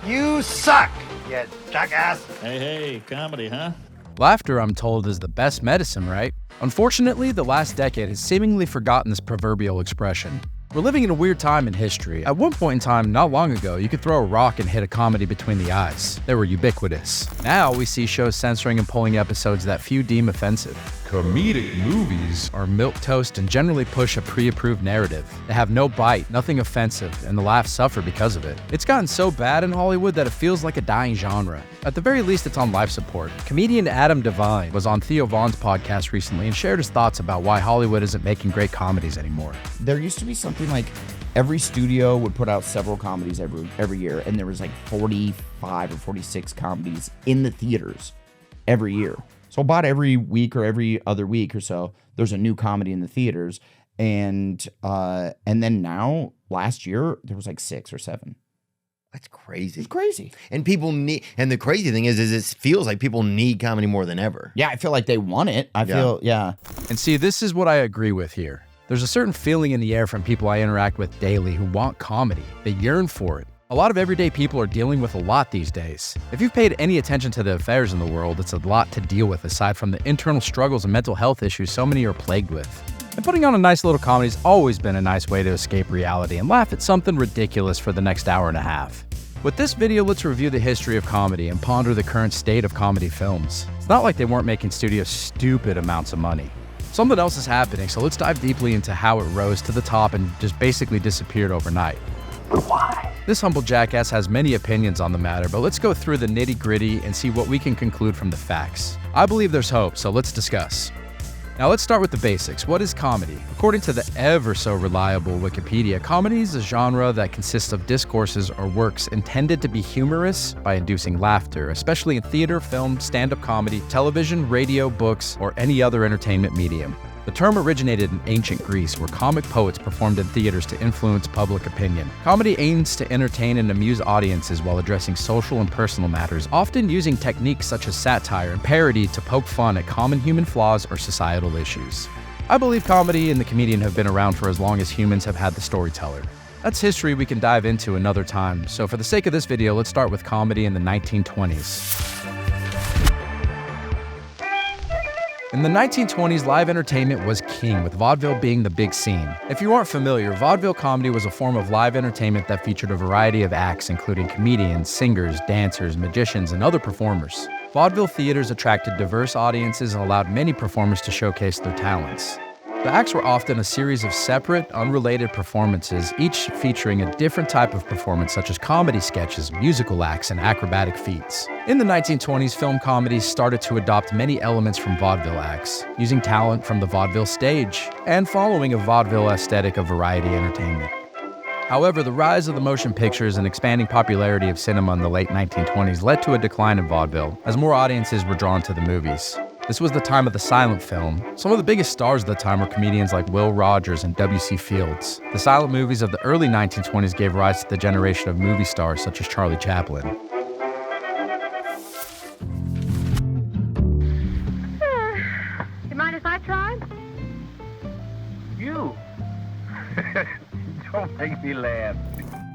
You suck, you jackass. Hey, comedy, huh? Laughter, I'm told, is the best medicine, right? Unfortunately, the last decade has seemingly forgotten this proverbial expression. We're living in a weird time in history. At one point in time, not long ago, you could throw a rock and hit a comedy between the eyes. They were ubiquitous. Now we see shows censoring and pulling episodes that few deem offensive. Comedic movies Are milquetoast and generally push a pre-approved narrative. They have no bite, nothing offensive, and the laughs suffer because of it. It's gotten so bad in Hollywood that it feels like a dying genre. At the very least, it's on life support. Comedian Adam Devine was on Theo Vaughn's podcast recently and shared his thoughts about why Hollywood isn't making great comedies anymore. There used to be something like every studio would put out several comedies every year, and there was like 45 or 46 comedies in the theaters every year. So about every week or every other week or so, there's a new comedy in the theaters, and then now last year there was like 6 or 7. That's crazy. It's crazy. And people need, and the crazy thing is it feels like people need comedy more than ever. Yeah, I feel like they want it. I feel. And see, this is what I agree with here. There's a certain feeling in the air from people I interact with daily who want comedy. They yearn for it. A lot of everyday people are dealing with a lot these days. If you've paid any attention to the affairs in the world, it's a lot to deal with aside from the internal struggles and mental health issues so many are plagued with. And putting on a nice little comedy's always been a nice way to escape reality and laugh at something ridiculous for the next hour and a half. With this video, let's review the history of comedy and ponder the current state of comedy films. It's not like they weren't making studios stupid amounts of money. Something else is happening, so let's dive deeply into how it rose to the top and just basically disappeared overnight. Why? This humble jackass has many opinions on the matter, but let's go through the nitty-gritty and see what we can conclude from the facts. I believe there's hope, so let's discuss. Now let's start with the basics. What is comedy? According to the ever-so-reliable Wikipedia, comedy is a genre that consists of discourses or works intended to be humorous by inducing laughter, especially in theater, film, stand-up comedy, television, radio, books, or any other entertainment medium. The term originated in ancient Greece, where comic poets performed in theaters to influence public opinion. Comedy aims to entertain and amuse audiences while addressing social and personal matters, often using techniques such as satire and parody to poke fun at common human flaws or societal issues. I believe comedy and the comedian have been around for as long as humans have had the storyteller. That's history we can dive into another time, so for the sake of this video, let's start with comedy in the 1920s. In the 1920s, live entertainment was king, with vaudeville being the big scene. If you aren't familiar, vaudeville comedy was a form of live entertainment that featured a variety of acts, including comedians, singers, dancers, magicians, and other performers. Vaudeville theaters attracted diverse audiences and allowed many performers to showcase their talents. The acts were often a series of separate, unrelated performances, each featuring a different type of performance such as comedy sketches, musical acts, and acrobatic feats. In the 1920s, film comedies started to adopt many elements from vaudeville acts, using talent from the vaudeville stage, and following a vaudeville aesthetic of variety entertainment. However, the rise of the motion pictures and expanding popularity of cinema in the late 1920s led to a decline in vaudeville, as more audiences were drawn to the movies. This was the time of the silent film. Some of the biggest stars of the time were comedians like Will Rogers and W.C. Fields. The silent movies of the early 1920s gave rise to the generation of movie stars such as Charlie Chaplin. You mind if I try? You? Don't make me laugh.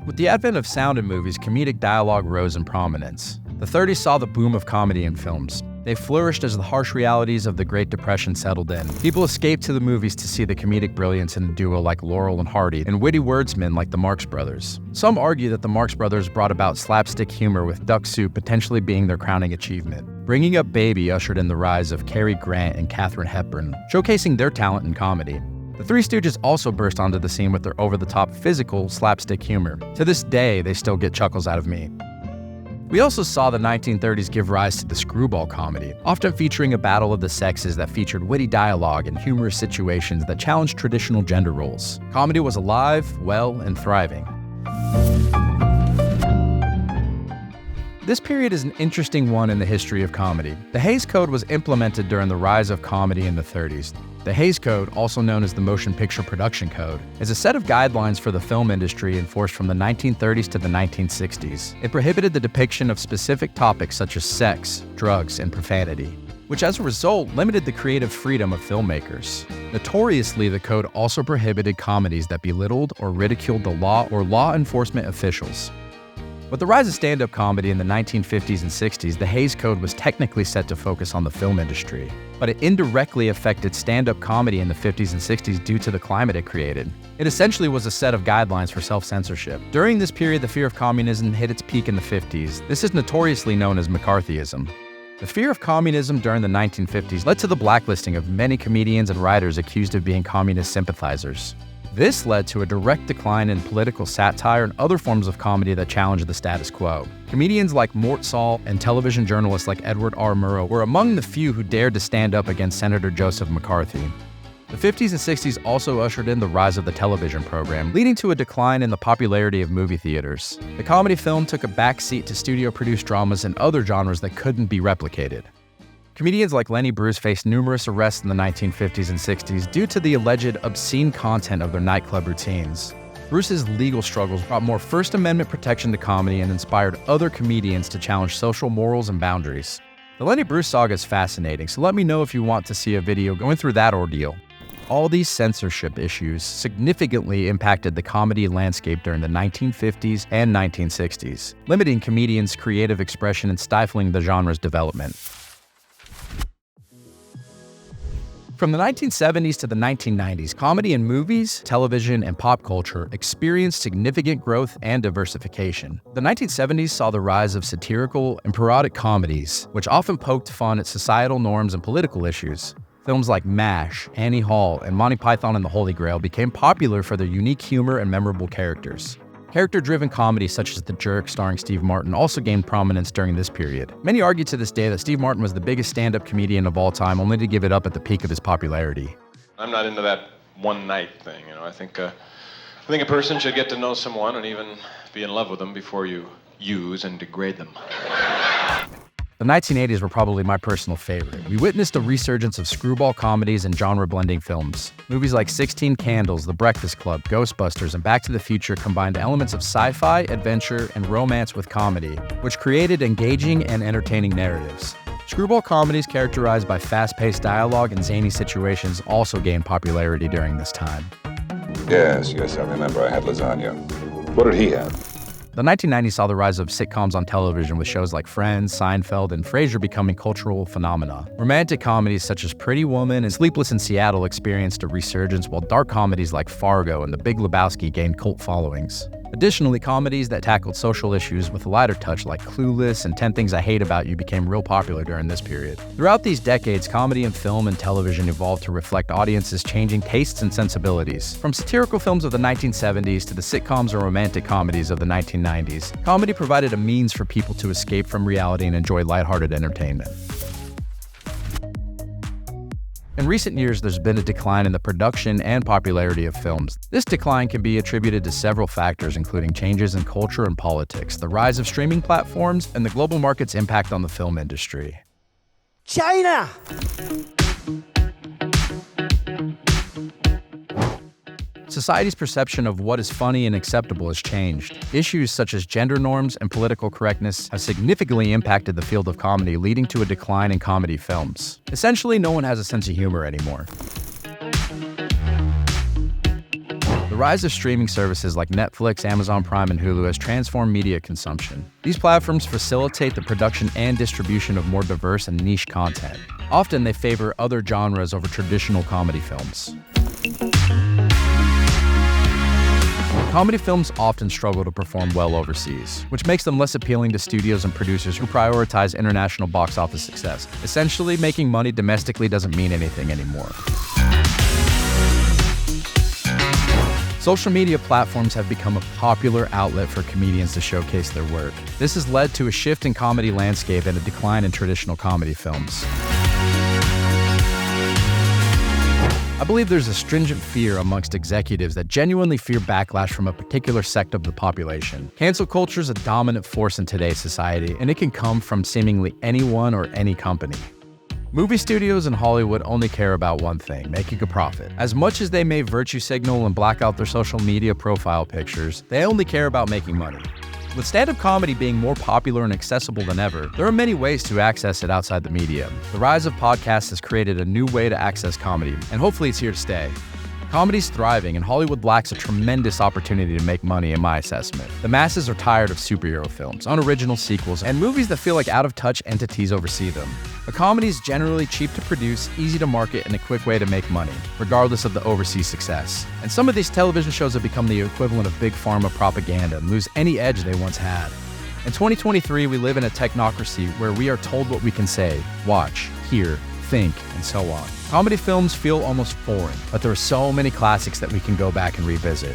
With the advent of sound in movies, comedic dialogue rose in prominence. The 30s saw the boom of comedy in films. They flourished as the harsh realities of the Great Depression settled in. People escaped to the movies to see the comedic brilliance in a duo like Laurel and Hardy, and witty wordsmen like the Marx Brothers. Some argue that the Marx Brothers brought about slapstick humor, with Duck Soup potentially being their crowning achievement. Bringing Up Baby ushered in the rise of Cary Grant and Katharine Hepburn, showcasing their talent in comedy. The Three Stooges also burst onto the scene with their over-the-top physical slapstick humor. To this day, they still get chuckles out of me. We also saw the 1930s give rise to the screwball comedy, often featuring a battle of the sexes that featured witty dialogue and humorous situations that challenged traditional gender roles. Comedy was alive, well, and thriving. This period is an interesting one in the history of comedy. The Hays Code was implemented during the rise of comedy in the 30s. The Hays Code, also known as the Motion Picture Production Code, is a set of guidelines for the film industry enforced from the 1930s to the 1960s. It prohibited the depiction of specific topics such as sex, drugs, and profanity, which as a result limited the creative freedom of filmmakers. Notoriously, the code also prohibited comedies that belittled or ridiculed the law or law enforcement officials. With the rise of stand-up comedy in the 1950s and 60s, the Hays Code was technically set to focus on the film industry, but it indirectly affected stand-up comedy in the 50s and 60s due to the climate it created. It essentially was a set of guidelines for self-censorship. During this period, the fear of communism hit its peak in the 50s. This is notoriously known as McCarthyism. The fear of communism during the 1950s led to the blacklisting of many comedians and writers accused of being communist sympathizers. This led to a direct decline in political satire and other forms of comedy that challenged the status quo. Comedians like Mort Sahl and television journalists like Edward R. Murrow were among the few who dared to stand up against Senator Joseph McCarthy. The 50s and 60s also ushered in the rise of the television program, leading to a decline in the popularity of movie theaters. The comedy film took a backseat to studio-produced dramas and other genres that couldn't be replicated. Comedians like Lenny Bruce faced numerous arrests in the 1950s and 60s due to the alleged obscene content of their nightclub routines. Bruce's legal struggles brought more First Amendment protection to comedy and inspired other comedians to challenge social morals and boundaries. The Lenny Bruce saga is fascinating, so let me know if you want to see a video going through that ordeal. All these censorship issues significantly impacted the comedy landscape during the 1950s and 1960s, limiting comedians' creative expression and stifling the genre's development. From the 1970s to the 1990s, comedy in movies, television, and pop culture experienced significant growth and diversification. The 1970s saw the rise of satirical and parodic comedies, which often poked fun at societal norms and political issues. Films like MASH, Annie Hall, and Monty Python and the Holy Grail became popular for their unique humor and memorable characters. Character-driven comedies such as The Jerk starring Steve Martin also gained prominence during this period. Many argue to this day that Steve Martin was the biggest stand-up comedian of all time, only to give it up at the peak of his popularity. I'm not into that one-night thing, I think a person should get to know someone and even be in love with them before you use and degrade them. The 1980s were probably my personal favorite. We witnessed a resurgence of screwball comedies and genre-blending films. Movies like 16 Candles, The Breakfast Club, Ghostbusters, and Back to the Future combined elements of sci-fi, adventure, and romance with comedy, which created engaging and entertaining narratives. Screwball comedies characterized by fast-paced dialogue and zany situations also gained popularity during this time. Yes, I remember I had lasagna. What did he have? The 1990s saw the rise of sitcoms on television with shows like Friends, Seinfeld, and Frasier becoming cultural phenomena. Romantic comedies such as Pretty Woman and Sleepless in Seattle experienced a resurgence, while dark comedies like Fargo and The Big Lebowski gained cult followings. Additionally, comedies that tackled social issues with a lighter touch like Clueless and 10 Things I Hate About You became real popular during this period. Throughout these decades, comedy in film and television evolved to reflect audiences' changing tastes and sensibilities. From satirical films of the 1970s to the sitcoms or romantic comedies of the 1990s, comedy provided a means for people to escape from reality and enjoy lighthearted entertainment. In recent years, there's been a decline in the production and popularity of films. This decline can be attributed to several factors, including changes in culture and politics, the rise of streaming platforms, and the global market's impact on the film industry. China! Society's perception of what is funny and acceptable has changed. Issues such as gender norms and political correctness have significantly impacted the field of comedy, leading to a decline in comedy films. Essentially, no one has a sense of humor anymore. The rise of streaming services like Netflix, Amazon Prime, and Hulu has transformed media consumption. These platforms facilitate the production and distribution of more diverse and niche content. Often, they favor other genres over traditional comedy films. Comedy films often struggle to perform well overseas, which makes them less appealing to studios and producers who prioritize international box office success. Essentially, making money domestically doesn't mean anything anymore. Social media platforms have become a popular outlet for comedians to showcase their work. This has led to a shift in comedy landscape and a decline in traditional comedy films. I believe there's a stringent fear amongst executives that genuinely fear backlash from a particular sect of the population. Cancel culture is a dominant force in today's society, and it can come from seemingly anyone or any company. Movie studios in Hollywood only care about one thing: making a profit. As much as they may virtue signal and black out their social media profile pictures, they only care about making money. With stand-up comedy being more popular and accessible than ever, there are many ways to access it outside the medium. The rise of podcasts has created a new way to access comedy, and hopefully it's here to stay. Comedy's thriving, and Hollywood lacks a tremendous opportunity to make money, in my assessment. The masses are tired of superhero films, unoriginal sequels, and movies that feel like out-of-touch entities oversee them. A comedy is generally cheap to produce, easy to market, and a quick way to make money, regardless of the overseas success. And some of these television shows have become the equivalent of big pharma propaganda and lose any edge they once had. In 2023, we live in a technocracy where we are told what we can say, watch, hear, think, and so on. Comedy films feel almost foreign, but there are so many classics that we can go back and revisit.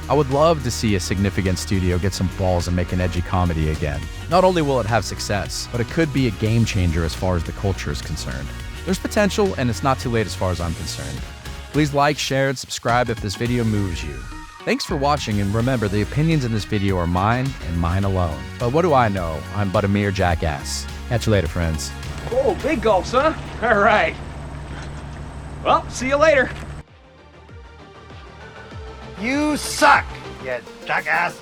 I would love to see a significant studio get some balls and make an edgy comedy again. Not only will it have success, but it could be a game changer as far as the culture is concerned. There's potential, and it's not too late as far as I'm concerned. Please like, share, and subscribe if this video moves you. Thanks for watching, and remember, the opinions in this video are mine and mine alone. But what do I know? I'm but a mere jackass. Catch you later, friends. Oh, big gulps, huh? All right. Well, see you later. You suck, you jackass.